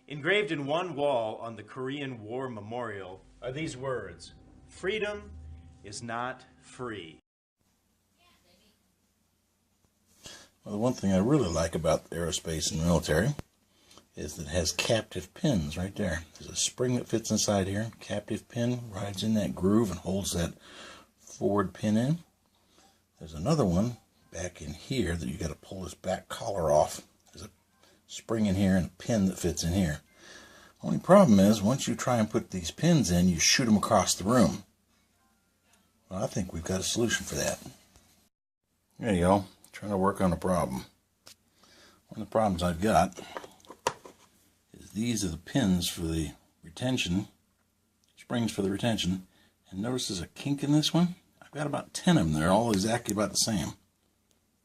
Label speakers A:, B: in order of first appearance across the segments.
A: Engraved in one wall on the Korean War Memorial are these words: "Freedom is not free."
B: Well, the one thing I really like about aerospace and military is that it has captive pins right there. There's a spring that fits inside here. Captive pin rides in that groove and holds that forward pin in. There's another one back in here that you got to pull this back collar off. There's a spring in here and a pin that fits in here. Only problem is, once you try and put these pins in, you shoot them across the room. Well, I think we've got a solution for that. There you go. Trying to work on a problem. One of the problems I've got is these are the pins for the retention, springs for the retention, and notice there's a kink in this one. I've got about 10 of them. They're all exactly about the same.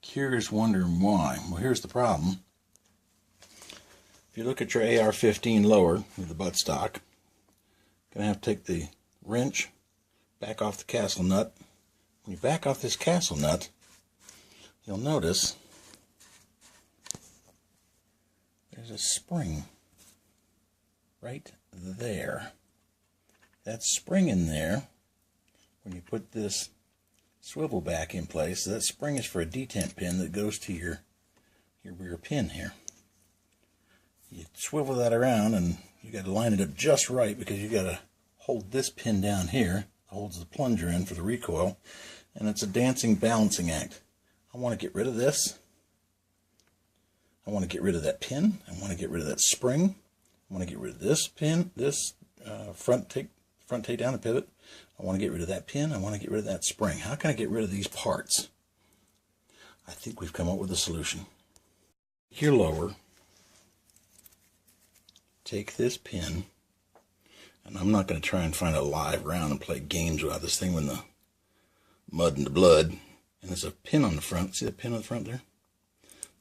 B: Curious wondering why. Well, here's the problem. If you look at your AR15 lower with the buttstock, you're going to have to take the wrench, back off the castle nut. When you back off this castle nut, you'll notice there's a spring right there. That spring in there, when you put this swivel back in place, that spring is for a detent pin that goes to your rear pin here. You swivel that around and you got to line it up just right, because you got to hold this pin down here, holds the plunger in for the recoil, and it's a dancing balancing act. I want to get rid of this. I want to get rid of that pin. I want to get rid of that spring. I want to get rid of this pin, this front take down the pivot. I want to get rid of that pin. I want to get rid of that spring. How can I get rid of these parts? I think we've come up with a solution. Here lower, take this pin, and I'm not going to try and find a live round and play games without this thing with the mud and the blood. And there's a pin on the front. See the pin on the front there?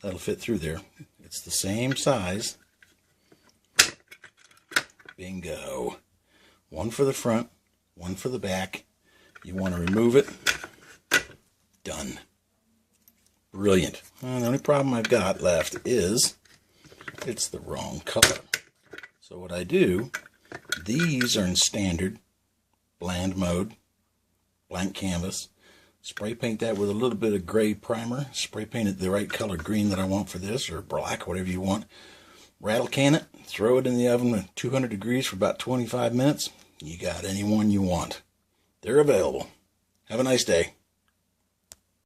B: That'll fit through there. It's the same size. Bingo. One for the front, one for the back. You want to remove it. Done. Brilliant. Well, the only problem I've got left is it's the wrong color. So what I do, these are in standard bland mode, blank canvas. Spray paint that with a little bit of gray primer. Spray paint it the right color green that I want for this, or black, whatever you want. Rattle can it, throw it in the oven at 200 degrees for about 25 minutes. You got any one you want. They're available. Have a nice day.